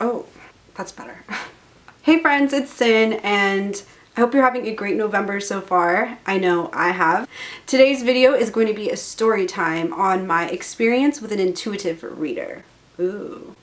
Oh, that's better. Hey friends, it's Sin, and I hope you're having a great November so far. I know I have. Today's video is going to be a story time on my experience with an intuitive reader. Ooh.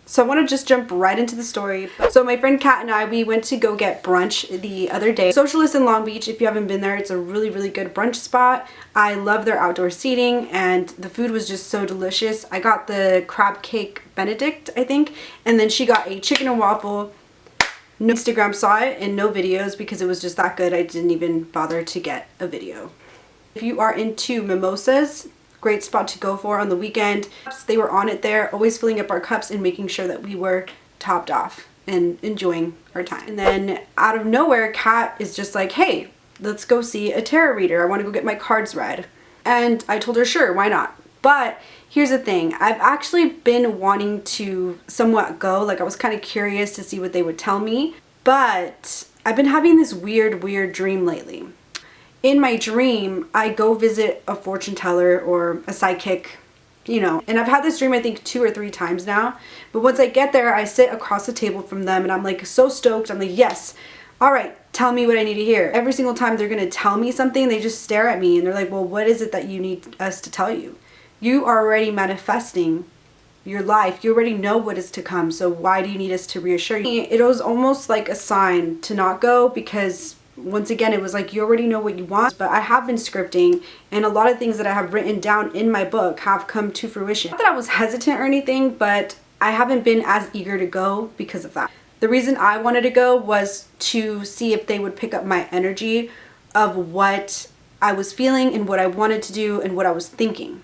So I want to just jump right into the story. So my friend Kat and I, we went to go get brunch the other day. Socialist in Long Beach, if you haven't been there, it's a really, really good brunch spot. I love their outdoor seating and the food was just so delicious. I got the crab cake Benedict, I think, and then she got a chicken and waffle. No Instagram saw it and no videos because it was just that good. I didn't even bother to get a video. If you are into mimosas, great spot to go for on the weekend. They were on it there, always filling up our cups and making sure that we were topped off and enjoying our time. And then out of nowhere, Kat is just like, hey, let's go see a tarot reader. I want to go get my cards read. And I told her, sure, why not? But here's the thing, I've actually been wanting to somewhat go, like I was kind of curious to see what they would tell me, but I've been having this weird dream lately. In my dream, I go visit a fortune teller or a psychic, you know, and I've had this dream I think 2 or 3 times now, but once I get there, I sit across the table from them and I'm like so stoked. I'm like, yes, all right, tell me what I need to hear. Every single time they're gonna tell me something, they just stare at me and they're like, well, what is it that you need us to tell you? You are already manifesting your life. You already know what is to come, so why do you need us to reassure you? It was almost like a sign to not go because once again, it was like, you already know what you want. But I have been scripting and a lot of things that I have written down in my book have come to fruition. Not that I was hesitant or anything, but I haven't been as eager to go because of that. The reason I wanted to go was to see if they would pick up my energy of what I was feeling and what I wanted to do and what I was thinking.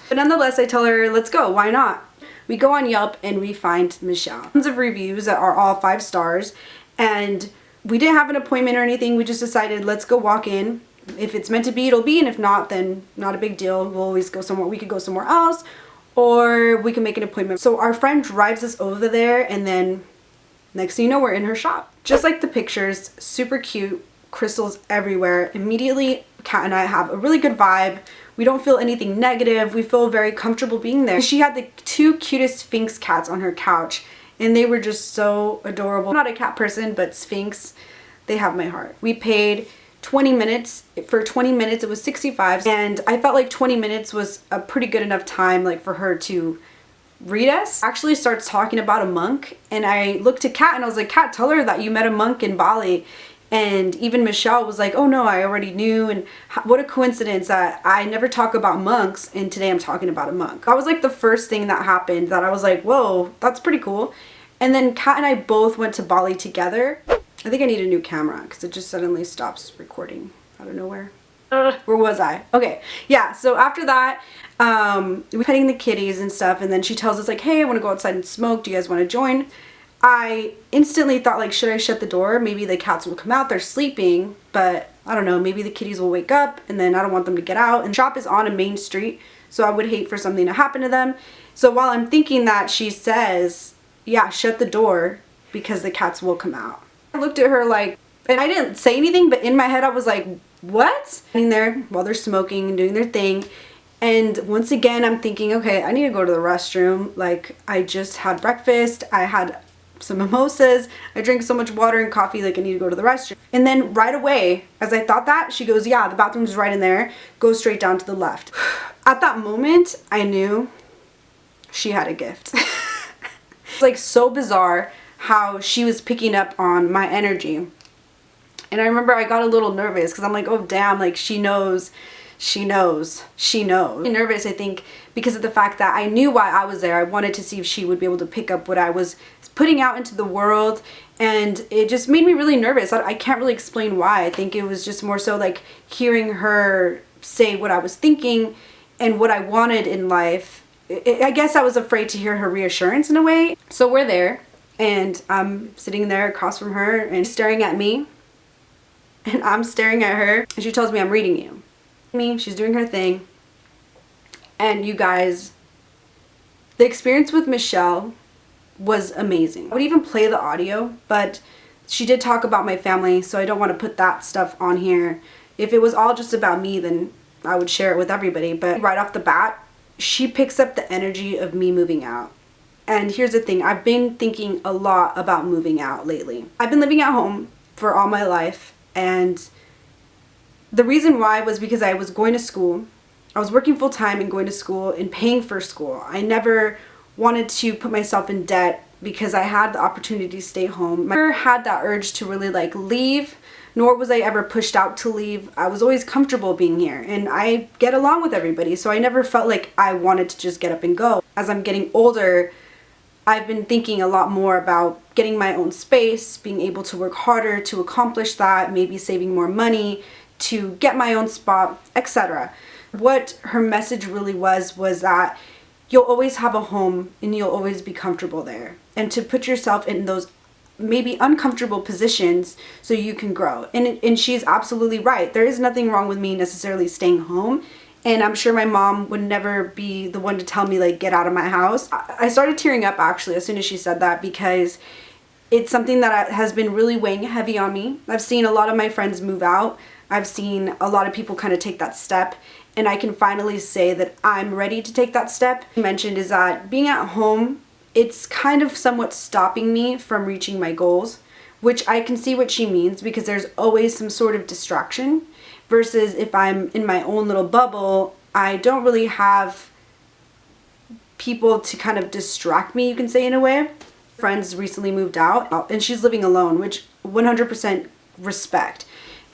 But nonetheless, I tell her, let's go, why not? We go on Yelp and we find Michelle. Tons of reviews that are all 5 stars, and we didn't have an appointment or anything. We just decided, let's go walk in. If it's meant to be, it'll be, and if not, then not a big deal. We'll always go somewhere. We could go somewhere else, or we can make an appointment. So our friend drives us over there, and then next thing you know, we're in her shop. Just like the pictures, super cute, crystals everywhere. Immediately, Kat and I have a really good vibe. We don't feel anything negative. We feel very comfortable being there. She had the 2 cutest Sphinx cats on her couch, and they were just so adorable. I'm not a cat person, but Sphinx, they have my heart. We paid 20 minutes. For 20 minutes, it was $65, and I felt like 20 minutes was a pretty good enough time, like, for her to read us. Actually starts talking about a monk, and I looked at Kat and I was like, Kat, tell her that you met a monk in Bali. And even Michelle was like, oh no, I already knew, and what a coincidence that I never talk about monks and today I'm talking about a monk. That was like the first thing that happened that I was like, whoa, that's pretty cool. And then Kat and I both went to Bali together. I think I need a new camera because it just suddenly stops recording out of nowhere. Where was I? Okay, yeah, so after that, we were petting the kitties and stuff, and then she tells us like, hey, I want to go outside and smoke. Do you guys want to join? I instantly thought like, should I shut the door? Maybe the cats will come out, they're sleeping, but I don't know, maybe the kitties will wake up and then I don't want them to get out. And the shop is on a main street, so I would hate for something to happen to them. So while I'm thinking that, she says, yeah, shut the door because the cats will come out. I looked at her like, and I didn't say anything, but in my head I was like, what? Sitting there while they're smoking and doing their thing. And once again, I'm thinking, okay, I need to go to the restroom. Like, I just had breakfast, I had some mimosas, I drank so much water and coffee, like I need to go to the restroom. And then right away, as I thought that, she goes, yeah, the bathroom's right in there, go straight down to the left. At that moment, I knew she had a gift. It's like so bizarre how she was picking up on my energy. And I remember I got a little nervous because I'm like, oh damn, like she knows. Nervous, I think, because of the fact that I knew why I was there. I wanted to see if she would be able to pick up what I was putting out into the world, and it just made me really nervous. I can't really explain why. I think it was just more so like hearing her say what I was thinking and what I wanted in life. I guess I was afraid to hear her reassurance in a way. So we're there, and I'm sitting there across from her and staring at me, and I'm staring at her, and she tells me, I'm reading you. She's doing her thing, and you guys, the experience with Michelle was amazing. I would even play the audio, but she did talk about my family, so I don't want to put that stuff on here. If it was all just about me, then I would share it with everybody, but right off the bat, she picks up the energy of me moving out. And here's the thing, I've been thinking a lot about moving out lately. I've been living at home for all my life, and the reason why was because I was going to school. I was working full time and going to school and paying for school. I never wanted to put myself in debt because I had the opportunity to stay home. I never had that urge to really like leave, nor was I ever pushed out to leave. I was always comfortable being here and I get along with everybody, so I never felt like I wanted to just get up and go. As I'm getting older, I've been thinking a lot more about getting my own space, being able to work harder to accomplish that, maybe saving more money to get my own spot, etc. What her message really was that you'll always have a home and you'll always be comfortable there. And to put yourself in those maybe uncomfortable positions so you can grow. And she's absolutely right. There is nothing wrong with me necessarily staying home. And I'm sure my mom would never be the one to tell me like get out of my house. I started tearing up actually as soon as she said that, because it's something that has been really weighing heavy on me. I've seen a lot of my friends move out. I've seen a lot of people kind of take that step, and I can finally say that I'm ready to take that step. Mentioned is that being at home, it's kind of somewhat stopping me from reaching my goals, which I can see what she means, because there's always some sort of distraction. Versus if I'm in my own little bubble, I don't really have people to kind of distract me, you can say, in a way. Friends recently moved out and she's living alone, which 100% respect.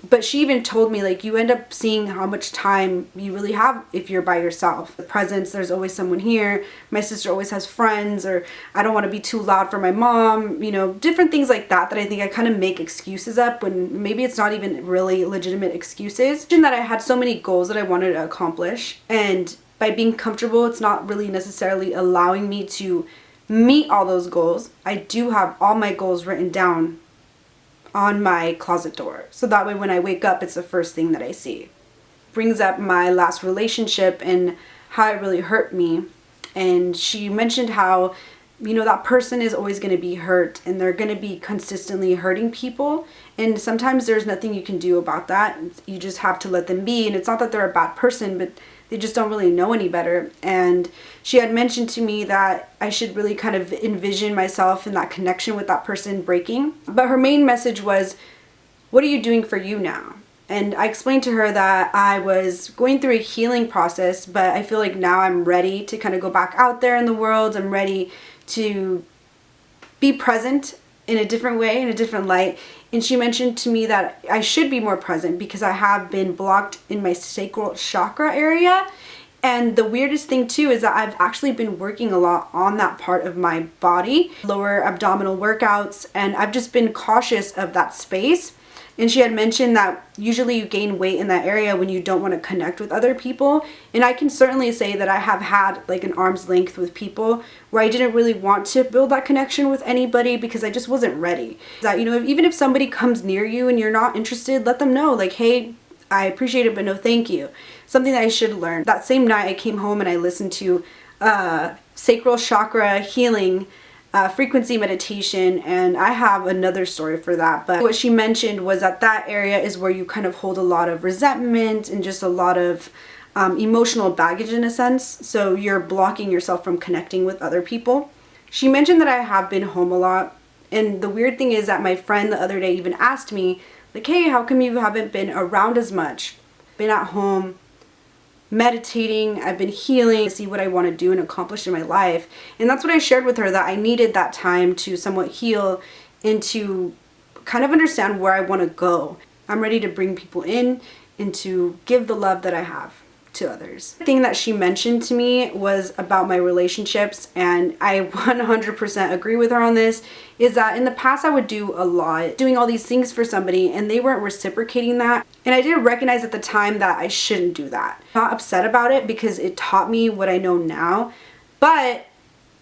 But she even told me like you end up seeing how much time you really have if you're by yourself. The presence, there's always someone here. My sister always has friends, or I don't want to be too loud for my mom, you know, different things like that I think I kind of make excuses up when maybe it's not even really legitimate excuses. And that I had so many goals that I wanted to accomplish, and by being comfortable, it's not really necessarily allowing me to meet all those goals. I do have all my goals written down on my closet door, so that way when I wake up, it's the first thing that I see. Brings up my last relationship and how it really hurt me. And she mentioned how, you know, that person is always going to be hurt and they're going to be consistently hurting people, and sometimes there's nothing you can do about that. You just have to let them be. And it's not that they're a bad person, but they just don't really know any better. And she had mentioned to me that I should really kind of envision myself in that connection with that person breaking. But her main message was, what are you doing for you now? And I explained to her that I was going through a healing process, but I feel like now I'm ready to kind of go back out there in the world. I'm ready to be present in a different way, in a different light. And she mentioned to me that I should be more present because I have been blocked in my sacral chakra area. And the weirdest thing too is that I've actually been working a lot on that part of my body, lower abdominal workouts, and I've just been cautious of that space. And she had mentioned that usually you gain weight in that area when you don't want to connect with other people. And I can certainly say that I have had like an arm's length with people where I didn't really want to build that connection with anybody because I just wasn't ready. That, you know, even if somebody comes near you and you're not interested, let them know like, hey, I appreciate it, but no thank you. Something that I should learn. That same night I came home and I listened to sacral chakra healing frequency meditation, and I have another story for that. But what she mentioned was that that area is where you kind of hold a lot of resentment and just a lot of emotional baggage in a sense, so you're blocking yourself from connecting with other people. She mentioned that I have been home a lot, and the weird thing is that my friend the other day even asked me like, hey, how come you haven't been around as much? Been at home meditating, I've been healing to see what I want to do and accomplish in my life. And that's what I shared with her, that I needed that time to somewhat heal and to kind of understand where I want to go. I'm ready to bring people in and to give the love that I have to others. The thing that she mentioned to me was about my relationships, and I 100% agree with her on this, is that in the past I would do a lot, doing all these things for somebody, and they weren't reciprocating that. And I didn't recognize at the time that I shouldn't do that. I'm not upset about it because it taught me what I know now, but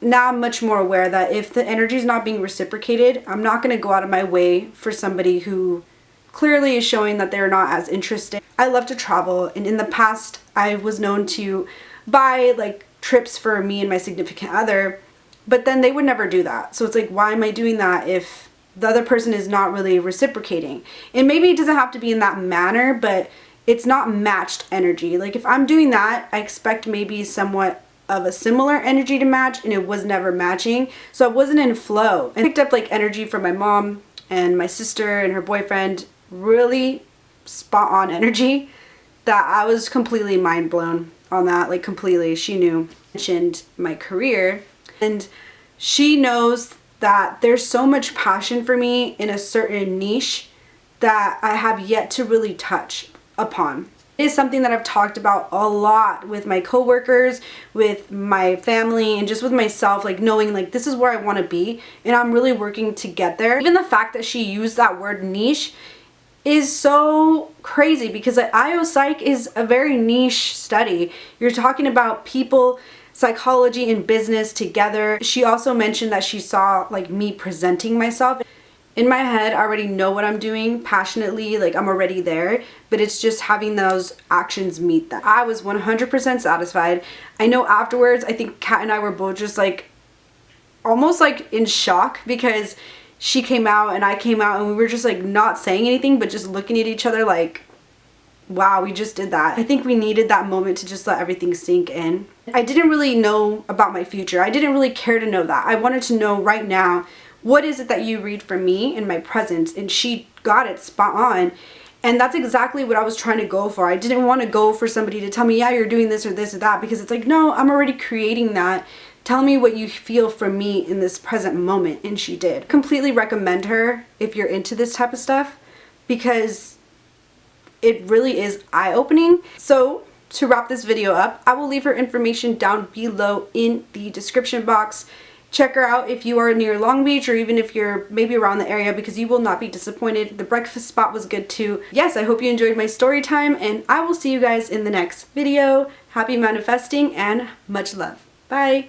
now I'm much more aware that if the energy is not being reciprocated, I'm not going to go out of my way for somebody who clearly is showing that they're not as interested. I love to travel, and in the past I was known to buy like trips for me and my significant other, but then they would never do that. So it's like, why am I doing that if the other person is not really reciprocating? And maybe it doesn't have to be in that manner, but it's not matched energy. Like if I'm doing that, I expect maybe somewhat of a similar energy to match, and it was never matching. So I wasn't in flow. I picked up like energy from my mom and my sister and her boyfriend, really spot on energy, that I was completely mind blown on that, like completely. She knew. Mentioned my career, and she knows that there's so much passion for me in a certain niche that I have yet to really touch upon. It is something that I've talked about a lot with my coworkers, with my family, and just with myself, like knowing like this is where I want to be, and I'm really working to get there. Even the fact that she used that word niche is so crazy, because like, IO Psych is a very niche study. You're talking about people, psychology, and business together. She also mentioned that she saw like me presenting myself. In my head, I already know what I'm doing passionately, like I'm already there, but it's just having those actions meet that. I was 100% satisfied. I know afterwards, I think Kat and I were both just like, almost like in shock, because she came out and I came out and we were just like not saying anything, but just looking at each other like, wow, we just did that. I think we needed that moment to just let everything sink in. I didn't really know about my future. I didn't really care to know that. I wanted to know right now, what is it that you read from me in my presence? And she got it spot on. And that's exactly what I was trying to go for. I didn't want to go for somebody to tell me, yeah, you're doing this or this or that, because it's like, no, I'm already creating that. Tell me what you feel from me in this present moment. And she did. Completely recommend her if you're into this type of stuff, because it really is eye-opening. So to wrap this video up, I will leave her information down below in the description box. Check her out if you are near Long Beach, or even if you're maybe around the area, because you will not be disappointed. The breakfast spot was good too. Yes, I hope you enjoyed my story time, and I will see you guys in the next video. Happy manifesting and much love. Bye.